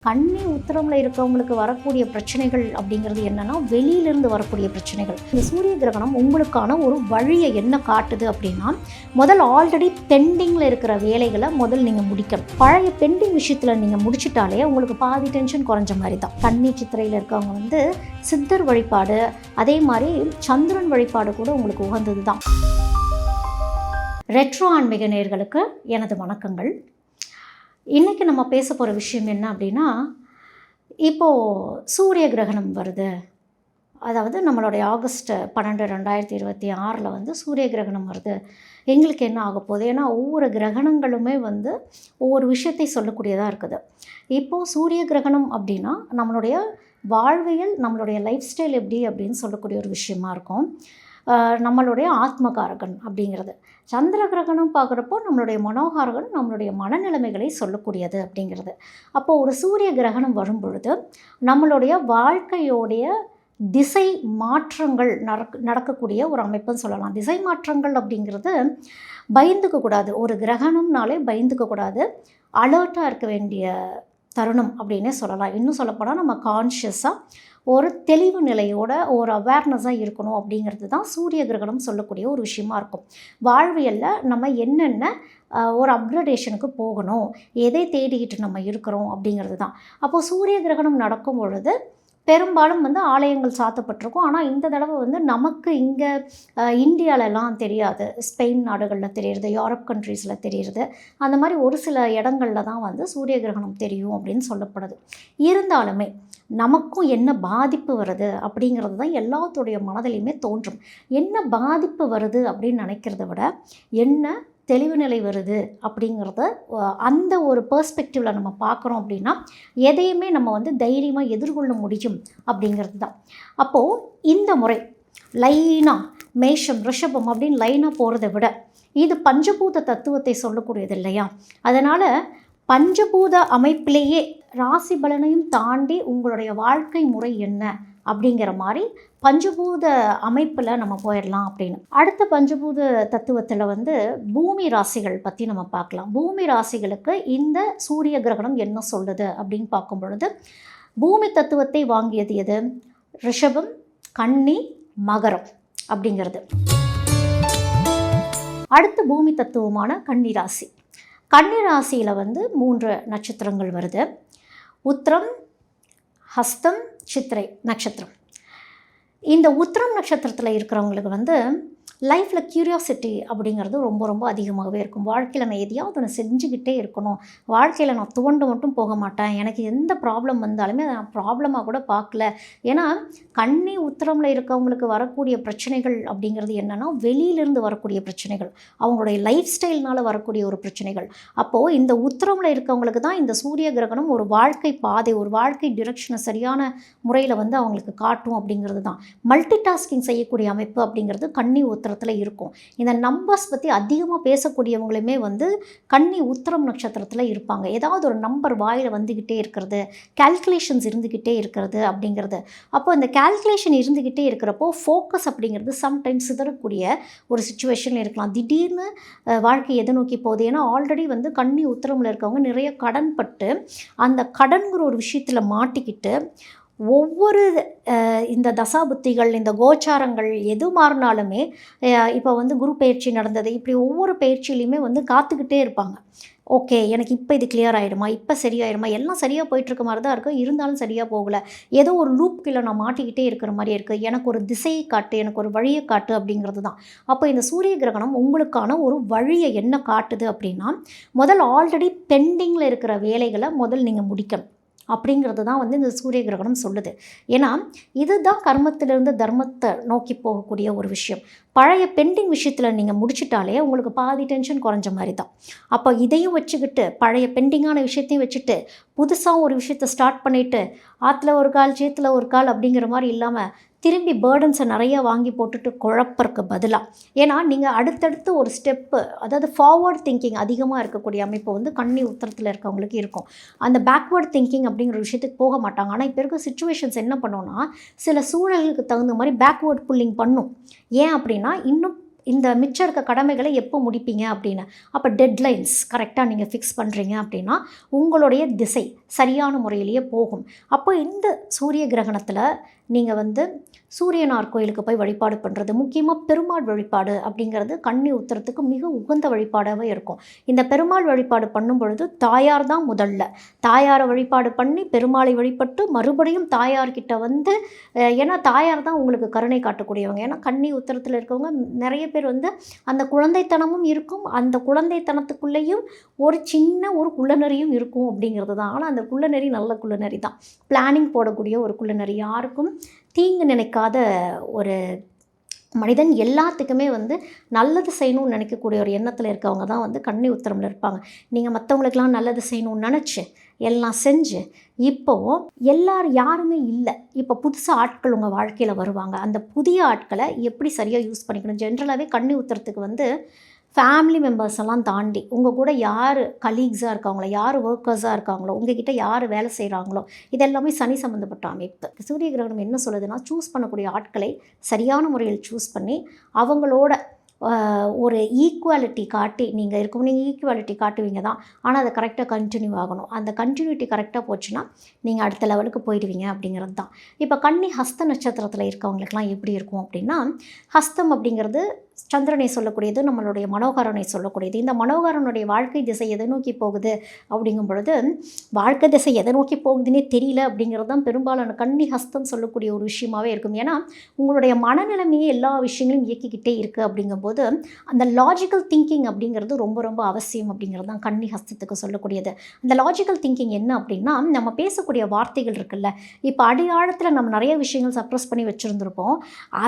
கன்னி உத்திரமில் இருக்கவங்களுக்கு வரக்கூடிய பிரச்சனைகள் அப்படிங்கிறது என்னன்னா, வெளியிலிருந்து வரக்கூடிய பிரச்சனைகள். இந்த சூரிய கிரகணம் உங்களுக்கான ஒரு வழியை என்ன காட்டுது அப்படின்னா, ஆல்ரெடி பெண்டிங்கில் இருக்கிற வேலைகளை நீங்கள் முடிக்கணும். பழைய பெண்டிங் விஷயத்தில் நீங்கள் முடிச்சிட்டாலே உங்களுக்கு பாதி டென்ஷன் குறைஞ்ச மாதிரி தான். கன்னி சித்திரையில் இருக்கவங்க சித்தர் வழிபாடு, அதே மாதிரி சந்திரன் வழிபாடு கூட உங்களுக்கு உகந்தது தான். ரெட்ரோ ஆன்மீக நேயர்களுக்கு எனது வணக்கங்கள். இன்றைக்கி நம்ம பேச போகிற விஷயம் என்ன அப்படின்னா, இப்போது சூரிய கிரகணம் வருது. அதாவது நம்மளுடைய ஆகஸ்ட் 12, 2026 சூரிய கிரகணம் வருது. எங்களுக்கு என்ன ஆக போகுது? ஏன்னா ஒவ்வொரு கிரகணங்களுமே ஒவ்வொரு விஷயத்தை சொல்லக்கூடியதாக இருக்குது. இப்போது சூரிய கிரகணம் அப்படின்னா நம்மளுடைய வாழ்வியல், நம்மளுடைய லைஃப் ஸ்டைல் எப்படி அப்படின்னு சொல்லக்கூடிய ஒரு விஷயமா இருக்கும். நம்மளுடைய ஆத்மகாரகன் அப்படிங்கிறது. சந்திர கிரகணம் பார்க்குறப்போ நம்மளுடைய மனோகாரகன், நம்மளுடைய மனநிலைமைகளை சொல்லக்கூடியது அப்படிங்கிறது. அப்போது ஒரு சூரிய கிரகணம் வரும் பொழுது நம்மளுடைய வாழ்க்கையோடைய திசை மாற்றங்கள் நடக்கக்கூடிய ஒரு அமைப்புன்னு சொல்லலாம். திசை மாற்றங்கள் அப்படிங்கிறது பயந்துக்கக்கூடாது. ஒரு கிரகணம்னாலே பயந்துக்கக்கூடாது, அலர்ட்டாக இருக்க வேண்டிய தருணம் அப்படின்னே சொல்லலாம். இன்னும் சொல்லப்போனால் நம்ம கான்ஷியஸாக ஒரு தெளிவு நிலையோட ஒரு அவேர்னஸாக இருக்கணும் அப்படிங்கிறது தான் சூரிய கிரகணம் சொல்லக்கூடிய ஒரு விஷயமா இருக்கும். வாழ்வியலில் நம்ம என்னென்ன ஒரு அப்கிரேடேஷனுக்கு போகணும், எதை தேடிக்கிட்டு நம்ம இருக்கிறோம் அப்படிங்கிறது தான். அப்போது சூரிய கிரகணம் நடக்கும் பொழுது பெரும்பாலும் ஆலயங்கள் சாத்தப்பட்டிருக்கும். ஆனால் இந்த தடவை நமக்கு இங்கே இந்தியாவிலலாம் தெரியாது. ஸ்பெயின் நாடுகளில் தெரியுது, யூரோப் கண்ட்ரீஸில் தெரியுது. அந்த மாதிரி ஒரு சில இடங்களில் தான் சூரிய கிரகணம் தெரியும் அப்படின்னு சொல்லப்படுது. இருந்தாலுமே நமக்கும் என்ன பாதிப்பு வருது அப்படிங்கிறது தான் எல்லாத்துடைய மனதிலையுமே தோன்றும். என்ன பாதிப்பு வருது அப்படின்னு நினைக்கிறத விட என்ன தெளிவு நிலை வருது அப்படிங்கிறத அந்த ஒரு பெர்ஸ்பெக்டிவில் நம்ம பார்க்குறோம் அப்படின்னா எதையுமே நம்ம தைரியமாக எதிர்கொள்ள முடியும் அப்படிங்கிறது தான். அப்போது இந்த முறை லைனாக மேஷம், ரிஷபம் அப்படின்னு லைனாக போகிறத விட இது பஞ்சபூத தத்துவத்தை சொல்லக்கூடியது இல்லையா? அதனால் பஞ்சபூத அமைப்பிலேயே ராசி பலனையும் தாண்டி உங்களுடைய வாழ்க்கை முறை என்ன அப்படிங்கிற மாதிரி பஞ்சபூத அமைப்பில் நம்ம போயிடலாம் அப்படின்னு. அடுத்த பஞ்சபூத தத்துவத்தில் பூமி ராசிகள் பற்றி நம்ம பார்க்கலாம். பூமி ராசிகளுக்கு இந்த சூரிய கிரகணம் என்ன சொல்லுது அப்படின்னு பார்க்கும் பொழுது, பூமி தத்துவத்தை வாங்கியது எது? ரிஷபம், கன்னி, மகரம் அப்படிங்கிறது. அடுத்த பூமி தத்துவமான கன்னி ராசி. கன்னி ராசியில் 3 நட்சத்திரங்கள் வருது. உத்திரம், ஹஸ்தம், சித்திரை நட்சத்திரம். இந்த உத்திரம் நட்சத்திரத்தில் இருக்கிறவங்களுக்கு லைஃப்பில் க்யூரியாசிட்டி அப்படிங்கிறது ரொம்ப ரொம்ப அதிகமாகவே இருக்கும். வாழ்க்கையில் நான் எதையாவது ஒன்று செஞ்சுக்கிட்டே இருக்கணும், வாழ்க்கையில் நான் துவண்டு மட்டும் போக மாட்டேன், எனக்கு எந்த ப்ராப்ளம் வந்தாலுமே அதை நான் ப்ராப்ளமாக கூட பார்க்கல. ஏன்னா கன்னி உத்திரமில் இருக்கவங்களுக்கு வரக்கூடிய பிரச்சனைகள் அப்படிங்கிறது என்னென்னா, வெளியிலிருந்து வரக்கூடிய பிரச்சனைகள், அவங்களுடைய லைஃப் ஸ்டைல்னால் வரக்கூடிய ஒரு பிரச்சனைகள். அப்போது இந்த உத்திரமில் இருக்கவங்களுக்கு தான் இந்த சூரிய கிரகணம் ஒரு வாழ்க்கை பாதை, ஒரு வாழ்க்கை டிரெக்ஷனை சரியான முறையில் அவங்களுக்கு காட்டும் அப்படிங்கிறது தான். மல்டி டாஸ்கிங் செய்யக்கூடிய அமைப்பு அப்படிங்கிறது கன்னி உத்திரத்தில் இருக்கும். இந்த நம்பர்ஸ் பற்றி அதிகமாக பேசக்கூடியவங்களுமே கன்னி உத்திரம் நட்சத்திரத்தில் இருப்பாங்க. ஏதாவது ஒரு நம்பர் வாயில் வந்துக்கிட்டே இருக்கிறது, கால்குலேஷன்ஸ் இருந்துக்கிட்டே இருக்கிறது அப்படிங்கிறது. அப்போ இந்த கால்குலேஷன் இருந்துக்கிட்டே இருக்கிறப்போ ஃபோக்கஸ் அப்படிங்கிறது சம்டைம்ஸ் சிதறக்கூடிய ஒரு சுச்சுவேஷனில் இருக்கலாம். திடீர்னு வாழ்க்கை எதை நோக்கி போகுது? ஏன்னா ஆல்ரெடி கன்னி உத்திரமில் இருக்கவங்க நிறைய கடன் பட்டு அந்த கடன்கிற ஒரு விஷயத்தில் மாட்டிக்கிட்டு ஒவ்வொரு இந்த தசாபுத்திகள், இந்த கோச்சாரங்கள் எது மாறினாலுமே, இப்போ குரு பயிற்சி நடந்தது, இப்படி ஒவ்வொரு பயிற்சியிலையுமே காத்துக்கிட்டே இருப்பாங்க. ஓகே, எனக்கு இப்போ இது கிளியர் ஆகிடுமா, இப்போ சரியாயிடுமா, எல்லாம் சரியாக போயிட்டுருக்க மாதிரி தான் இருக்குது, இருந்தாலும் சரியாக போகலை, ஏதோ ஒரு லூப் கீழே நான் மாட்டிக்கிட்டே இருக்கிற மாதிரி இருக்குது, எனக்கு ஒரு திசையை காட்டு, எனக்கு ஒரு வழியை காட்டு அப்படிங்கிறது தான். அப்போ இந்த சூரிய கிரகணம் உங்களுக்கான ஒரு வழியை என்ன காட்டுது அப்படின்னா, ஆல்ரெடி பெண்டிங்கில் இருக்கிற வேலைகளை நீங்கள் முடிக்கணும் அப்படிங்கிறது தான் இந்த சூரிய கிரகணம் சொல்லுது. ஏன்னா இதுதான் கர்மத்திலிருந்து தர்மத்தை நோக்கி போகக்கூடிய ஒரு விஷயம். பழைய பெண்டிங் விஷயத்தில் நீங்கள் முடிச்சிட்டாலே உங்களுக்கு பாதி டென்ஷன் குறைஞ்ச மாதிரி தான். அப்போ இதையும் வச்சுக்கிட்டு, பழைய பெண்டிங்கான விஷயத்தையும் வச்சுட்டு புதுசாக ஒரு விஷயத்தை ஸ்டார்ட் பண்ணிவிட்டு ஆற்றுல ஒரு கால் சேத்துல ஒரு கால் அப்படிங்கிற மாதிரி இல்லாமல் திரும்பி பேர்டன்ஸை நிறையா வாங்கி போட்டுட்டு குழப்பறக்கு பதிலாக, ஏன்னா நீங்கள் அடுத்தடுத்து ஒரு ஸ்டெப்பு, அதாவது ஃபார்வர்ட் திங்கிங் அதிகமாக இருக்கக்கூடிய அமைப்பு கன்னி உத்திரத்தில் இருக்கவங்களுக்கு இருக்கும். அந்த பேக்வேர்ட் திங்கிங் அப்படிங்கிற விஷயத்துக்கு போக மாட்டாங்க. ஆனால் இப்போ இருக்க சிச்சுவேஷன்ஸ் என்ன பண்ணோன்னா, சில சூழல்களுக்கு தகுந்த மாதிரி பேக்வேர்ட் புல்லிங் பண்ணும். ஏன் அப்படின்னா இன்னும் இந்த மிச்சம் இருக்க கடமைகளை எப்போ முடிப்பீங்க அப்படின்னு. அப்போ டெட்லைன்ஸ் கரெக்டாக நீங்கள் ஃபிக்ஸ் பண்ணுறீங்க அப்படின்னா உங்களுடைய திசை சரியான முறையிலேயே போகும். அப்போ இந்த சூரிய கிரகணத்தில் நீங்கள் வந்து சூரியனார் கோயிலுக்கு போய் வழிபாடு பண்ணுறது, முக்கியமாக பெருமாள் வழிபாடு அப்படிங்கிறது கன்னி உத்திரத்துக்கு மிக உகந்த வழிபாடாகவே இருக்கும். இந்த பெருமாள் வழிபாடு பண்ணும் பொழுது தாயார் தான் முதல்ல. தாயாரை வழிபாடு பண்ணி பெருமாளை வழிபட்டு மறுபடியும் தாயார்கிட்ட வந்து, ஏன்னா தாயார் தான் உங்களுக்கு கருணை காட்டக்கூடியவங்க. ஏன்னா கன்னி உத்திரத்தில் இருக்கவங்க நிறைய பேர் வந்து அந்த குழந்தைத்தனமும் இருக்கும், அந்த குழந்தைத்தனத்துக்குள்ளேயும் ஒரு சின்ன ஒரு குள்ளநெறியும் இருக்கும் அப்படிங்கிறது தான். ஆனால் அந்த குள்ளநெறி நல்ல குள்ளநெறி தான், பிளானிங் போடக்கூடிய ஒரு குள்ளநெறி, யாருக்கும் தீங்கு நினைக்காத ஒரு மனிதன், எல்லாத்துக்குமே வந்து நல்லது செய்யணும்னு நினைக்கக்கூடிய ஒரு எண்ணத்தில் இருக்கவங்க தான் வந்து கன்னி உத்திரமில் இருப்பாங்க. நீங்கள் மற்றவங்களுக்கெல்லாம் நல்லது செய்யணும்னு நினச்சி எல்லாம் செஞ்சு இப்போது யாருமே இல்லை, இப்போ புதுசாக ஆட்கள் உங்கள் வாழ்க்கையில் வருவாங்க. அந்த புதிய ஆட்களை எப்படி சரியாக யூஸ் பண்ணிக்கணும். ஜென்ரலாகவே கன்னி உத்திரத்துக்கு வந்து ஃபேமிலி மெம்பர்ஸ் எல்லாம் தாண்டி உங்கள் கூட யார் கலீக்ஸாக இருக்காங்களோ, யார் ஒர்க்கர்ஸாக இருக்காங்களோ, உங்ககிட்ட யார் வேலை செய்கிறாங்களோ, இதெல்லாமே சனி சம்மந்தப்பட்ட அமைப்பு. சூரிய கிரகணம் என்ன சொல்லுதுன்னா, சூஸ் பண்ணக்கூடிய ஆட்களை சரியான முறையில் சூஸ் பண்ணி அவங்களோட ஒரு ஈக்குவாலிட்டி காட்டி நீங்கள் இருக்கும். நீங்கள் ஈக்குவாலிட்டி காட்டுவீங்க தான், ஆனால் அது கரெக்டாக கண்டினியூ ஆகணும். அந்த கண்டினியூட்டி கரெக்டாக போச்சுன்னா நீங்கள் அடுத்த லெவலுக்கு போயிடுவீங்க அப்படிங்கிறது தான். இப்போ கன்னி ஹஸ்த நட்சத்திரத்தில் இருக்கவங்களுக்கெல்லாம் எப்படி இருக்கும் அப்படின்னா, ஹஸ்தம் அப்படிங்கிறது சந்திரனை சொல்லக்கூடியது, நம்மளுடைய மனோகரனை சொல்லக்கூடியது. இந்த மனோகரனுடைய வாழ்க்கை திசை எதை நோக்கி போகுது அப்படிங்கும் பொழுது, வாழ்க்கை திசை எதை நோக்கி போகுதுன்னே தெரியல அப்படிங்கிறது தான் பெரும்பாலான கன்னி ஹஸ்தம் சொல்லக்கூடிய ஒரு விஷயமாகவே இருக்கும். ஏன்னா உங்களுடைய மனநிலைமையே எல்லா விஷயங்களையும் இயக்கிக்கிட்டே இருக்குது அப்படிங்கும்போது அந்த லாஜிக்கல் திங்கிங் அப்படிங்கிறது ரொம்ப ரொம்ப அவசியம் அப்படிங்கிறது தான் கன்னி ஹஸ்தத்துக்கு சொல்லக்கூடியது. அந்த லாஜிக்கல் திங்கிங் என்ன அப்படின்னா, நம்ம பேசக்கூடிய வார்த்தைகள் இருக்குல்ல, இப்போ அடியாழத்தில் நம்ம நிறைய விஷயங்கள் சப்ரஸ் பண்ணி வச்சுருந்துருப்போம்,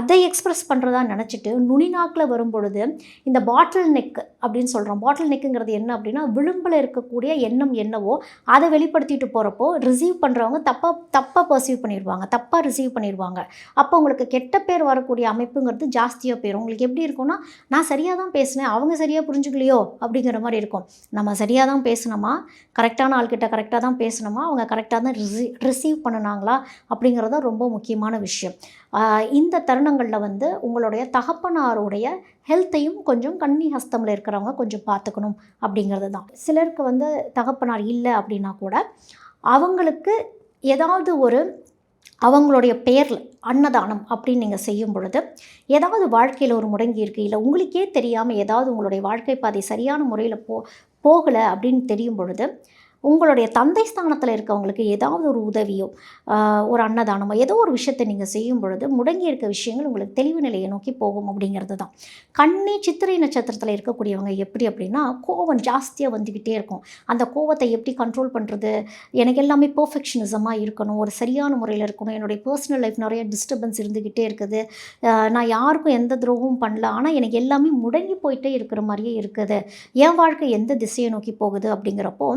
அதை எக்ஸ்ப்ரெஸ் பண்ணுறதா நினச்சிட்டு நுனிநாக்கில் வரும்பொழுது இந்த பாட்டில் நெக் அப்படின்னு சொல்கிறோம். பாட்டில் நெக்குங்கிறது என்ன அப்படின்னா, விளிம்பில் இருக்கக்கூடிய எண்ணம் என்னவோ அதை வெளிப்படுத்திட்டு போகிறப்போ ரிசீவ் பண்ணுறவங்க தப்பாக பர்சீவ் பண்ணிடுவாங்க, தப்பாக ரிசீவ் பண்ணிடுவாங்க. அப்போ உங்களுக்கு கெட்ட பேர் வரக்கூடிய அமைப்புங்கிறது ஜாஸ்தியாக போயிடும். உங்களுக்கு எப்படி இருக்கும்னா, நான் சரியாக தான் பேசினேன், அவங்க சரியாக புரிஞ்சுக்கலையோ அப்படிங்கிற மாதிரி இருக்கும். நம்ம சரியாக தான் பேசினோமா, கரெக்டான ஆள்கிட்ட கரெக்டாக தான் பேசினோமா, அவங்க கரெக்டாக தான் ரிசீவ் பண்ணினாங்களா அப்படிங்கிறது ரொம்ப முக்கியமான விஷயம். இந்த தருணங்களில் வந்து உங்களுடைய தகப்பனாருடைய ஹெல்த்தையும் கொஞ்சம் கன்னி ஹஸ்தமில் இருக்கிறவங்க கொஞ்சம் பார்த்துக்கணும் அப்படிங்கிறது தான். சிலருக்கு வந்து தகப்பனார் இல்லை அப்படின்னா கூட அவங்களுக்கு ஏதாவது ஒரு அவங்களுடைய பெயரில் அன்னதானம் அப்படின்னு நீங்கள் செய்யும் பொழுது, ஏதாவது வாழ்க்கையில் ஒரு முடங்கி இருக்குது, இல்லை உங்களுக்கே தெரியாமல் ஏதாவது உங்களுடைய வாழ்க்கை பாதை சரியான முறையில் போகலை அப்படின்னு தெரியும் பொழுது, உங்களுடைய தந்தை ஸ்தானத்தில் இருக்கவங்களுக்கு ஏதாவது ஒரு உதவியோ ஒரு அன்னதானமோ ஏதோ ஒரு விஷயத்தை நீங்கள் செய்யும் பொழுது முடங்கி இருக்க விஷயங்கள் உங்களுக்கு தெளிவு நிலையை நோக்கி போகும் அப்படிங்கிறது தான். கன்னி சித்திரை நட்சத்திரத்தில் இருக்கக்கூடியவங்க எப்படி அப்படின்னா, கோபம் ஜாஸ்தியாக வந்துக்கிட்டே இருக்கும். அந்த கோபத்தை எப்படி கண்ட்ரோல் பண்ணுறது, எனக்கு எல்லாமே பர்ஃபெக்ஷனிசமாக இருக்கணும், ஒரு சரியான முறையில் இருக்கணும், என்னுடைய பர்சனல் லைஃப் நிறைய டிஸ்டர்பன்ஸ் இருந்துக்கிட்டே இருக்குது, நான் யாருக்கும் எந்த துரோகமும் பண்ணல, ஆனால் எனக்கு எல்லாமே முடங்கி போயிட்டே இருக்கிற மாதிரியே இருக்குது, என் வாழ்க்கை எந்த திசையை நோக்கி போகுது அப்படிங்கிறப்போ,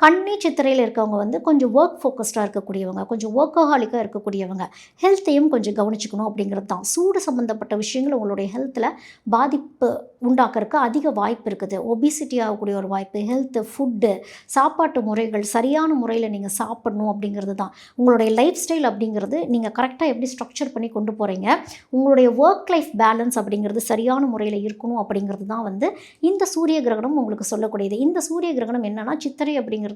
கன்னி சித்திரையில் இருக்கவங்க வந்து கொஞ்சம் ஒர்க் ஃபோக்கஸ்டாக இருக்கக்கூடியவங்க, கொஞ்சம் ஒர்க்கஹாலிக்காக இருக்கக்கூடியவங்க, ஹெல்த்தையும் கொஞ்சம் கவனிச்சுக்கணும் அப்படிங்கிறது தான். சூடு சம்மந்தப்பட்ட விஷயங்கள் உங்களுடைய ஹெல்த்தில் பாதிப்பு உண்டாக்குறதுக்கு அதிக வாய்ப்பு இருக்குது. ஒபிசிட்டி ஆகக்கூடிய ஒரு வாய்ப்பு, ஹெல்த்து, ஃபுட்டு, சாப்பாட்டு முறைகள் சரியான முறையில் நீங்கள் சாப்பிடணும் அப்படிங்கிறது தான். உங்களுடைய லைஃப் ஸ்டைல் அப்படிங்கிறது நீங்கள் கரெக்டாக எப்படி ஸ்ட்ரக்சர் பண்ணி கொண்டு போகிறீங்க, உங்களுடைய ஒர்க் லைஃப் பேலன்ஸ் அப்படிங்கிறது சரியான முறையில் இருக்கணும் அப்படிங்கிறது தான் வந்து இந்த சூரிய கிரகணம் உங்களுக்கு சொல்லக்கூடியது. இந்த சூரிய கிரகணம் என்னென்னா, சித்திரை அப்படிங்கிறது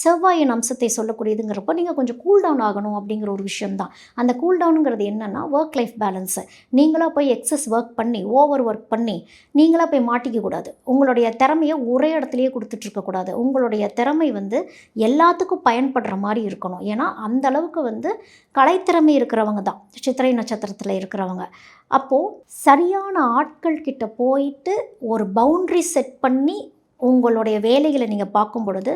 செவ்வாயின் அம்சத்தை சொல்லக்கூடியதுங்கிறப்போ நீங்கள் கொஞ்சம் கூல் டவுன் ஆகணும் அப்படிங்கிற ஒரு விஷயம்தான். அந்த கூல் டவுனுங்கிறது என்னென்னா, ஒர்க் லைஃப் பேலன்ஸு. நீங்களாக போய் எக்ஸஸ் ஒர்க் பண்ணி, ஓவர் ஒர்க் பண்ணி நீங்களாக போய் மாட்டிக்கக்கூடாது. உங்களுடைய திறமையை ஒரே இடத்துலையே கொடுத்துட்ருக்கக்கூடாது. உங்களுடைய திறமை வந்து எல்லாத்துக்கும் பயன்படுற மாதிரி இருக்கணும். ஏன்னா அந்த அளவுக்கு வந்து கலைத்திறமை இருக்கிறவங்க தான் சித்திரை நட்சத்திரத்தில் இருக்கிறவங்க. அப்போது சரியான ஆட்கள் கிட்ட போயிட்டு ஒரு பவுண்ட்ரி செட் பண்ணி உங்களுடைய வேலைகளை நீங்கள் பார்க்கும் பொழுது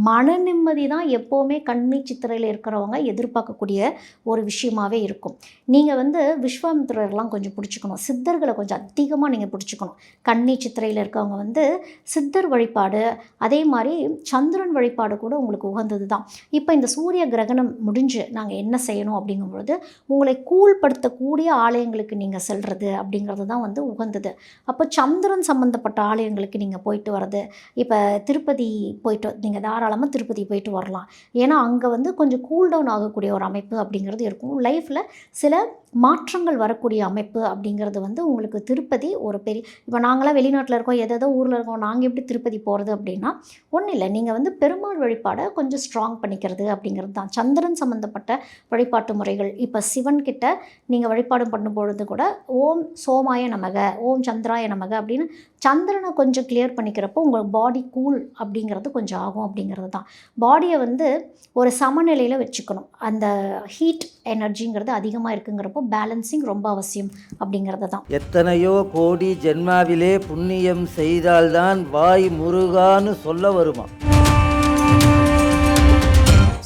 மன நிம்மதி தான் எப்போவுமே கன்னி சித்திரையில் இருக்கிறவங்க எதிர்பார்க்கக்கூடிய ஒரு விஷயமாகவே இருக்கும். நீங்கள் வந்து விஸ்வாமித்திரர்லாம் கொஞ்சம் பிடிச்சிக்கணும், சித்தர்களை கொஞ்சம் அதிகமாக நீங்கள் பிடிச்சிக்கணும். கன்னி சித்திரையில் இருக்கவங்க வந்து சித்தர் வழிபாடு, அதே மாதிரி சந்திரன் வழிபாடு கூட உங்களுக்கு உகந்தது தான். இப்போ இந்த சூரிய கிரகணம் முடிஞ்சு நாங்கள் என்ன செய்யணும் அப்படிங்கும்பொழுது, உங்களை கூழ்படுத்தக்கூடிய ஆலயங்களுக்கு நீங்கள் செல்வது அப்படிங்கிறது தான் வந்து உகந்தது. அப்போ சந்திரன் சம்மந்தப்பட்ட ஆலயங்களுக்கு நீங்கள் போயிட்டு வர்றது, இப்போ திருப்பதி போயிட்டு நீங்கள் தாராளமாக திருப்பதி போயிட்டு வரலாம். ஏன்னா அங்கே வந்து கொஞ்சம் கூல் டவுன் ஆகக்கூடிய ஒரு அமைப்பு அப்படிங்கிறது இருக்கும். லைஃப்பில் சில மாற்றங்கள் வரக்கூடிய அமைப்பு அப்படிங்கிறது வந்து உங்களுக்கு திருப்பதி ஒரு பெரிய, இப்போ நாங்களாம் வெளிநாட்டில் இருக்கோம், எதோ ஊரில் இருக்கோம், நாங்கள் எப்படி திருப்பதி போகிறது அப்படின்னா ஒன்றும் இல்லை, நீங்கள் வந்து பெருமாள் வழிபாடை கொஞ்சம் ஸ்ட்ராங் பண்ணிக்கிறது அப்படிங்கிறது தான். சந்திரன் சம்மந்தப்பட்ட வழிபாட்டு முறைகள், இப்போ சிவன் கிட்ட நீங்கள் வழிபாடு பண்ணும்பொழுது கூட ஓம் சோமாய நமக, ஓம் சந்திராய நமக அப்படின்னு சந்திரனை கொஞ்சம் கிளியர் பண்ணிக்கிறப்போ உங்களுக்கு பாடி கூல் அப்படிங்கிறது கொஞ்சம் ஆகும் அப்படிங்கிறது தான். பாடியை வந்து ஒரு சமநிலையில் வச்சுக்கணும். அந்த ஹீட் எனர்ஜிங்கிறது அதிகமாக இருக்குங்கிறப்போ பேலன்சிங் ரொம்ப அவசியம் அப்படிங்கிறது தான். எத்தனையோ கோடி ஜென்மாவிலே புண்ணியம் செய்தால்தான் வாய் முருகான்னு சொல்ல வருமா?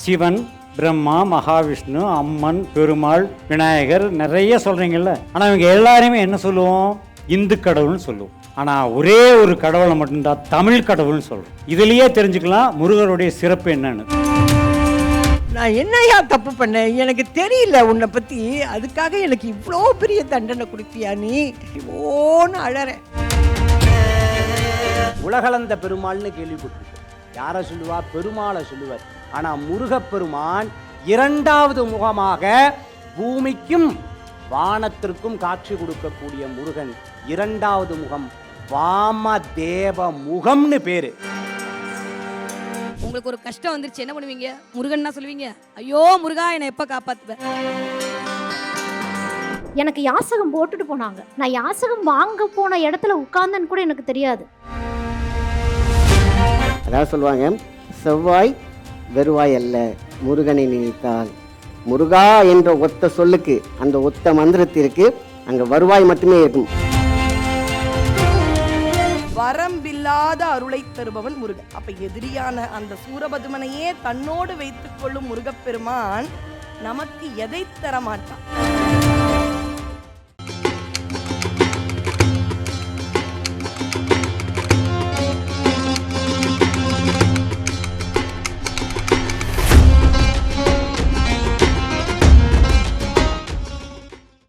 சிவன், பிரம்மா, மகாவிஷ்ணு, அம்மன், பெருமாள், விநாயகர் நிறைய சொல்கிறீங்கல்ல. ஆனால் இவங்க எல்லாருமே என்ன சொல்லுவோம்? இந்து கடவுள்னு சொல்லுவோம். ஆனால் ஒரே ஒரு கடவுளை மட்டும்தான் தமிழ் கடவுள்னு சொல்கிறோம். இதுலேயே தெரிஞ்சுக்கலாம் முருகருடைய சிறப்பு என்னன்னு. நான் என்னையா தப்பு பண்ணேன்? எனக்கு தெரியல உன்னை பற்றி, அதுக்காக எனக்கு இவ்வளோ பெரிய தண்டனை கொடுப்பியா நீ? ஓன்னு அழறேன். உலகளந்த பெருமாள்னு கேள்விப்பட்டிருக்கோம். யாரை சொல்லுவா? பெருமாளை சொல்லுவார். ஆனால் முருகப்பெருமான் இரண்டாவது முகமாக பூமிக்கும் வானத்திற்கும் காட்சி கொடுக்கக்கூடிய முருகன் இரண்டாவது முகம் வாமதேவ முகம்னு பேரு. உங்களுக்கு ஒரு கஷ்டம் வந்துருச்சு, என்ன பண்ணுவீங்க? முருகன்னா சொல்லுவீங்க, ஐயோ முருகா என்னை எப்போ காப்பாத்துவேன்? எனக்கு யாசகம் போட்டுட்டு போனாங்க. நான் யாசகம் வாங்க போன இடத்துல உட்கார்ந்தேன்னு கூட எனக்கு தெரியாது. அதாவது சொல்லுவாங்க, செவ்வாய் வெறுவாய் அல்ல, முருகனை நினைத்தால். முருகா என்ற ஒத்த சொல்லுக்கு, அந்த ஒத்த மந்திரத்திற்கு அங்கே வருவாய் மட்டுமே இருக்கும். வரம்பில்லாத அருளை தருபவன் முருகன். அப்ப எதிரியான அந்த சூரபதுமனையே தன்னோடு வைத்துக் கொள்ளும் முருகப்பெருமான் நமக்கு எதை தர மாட்டான்?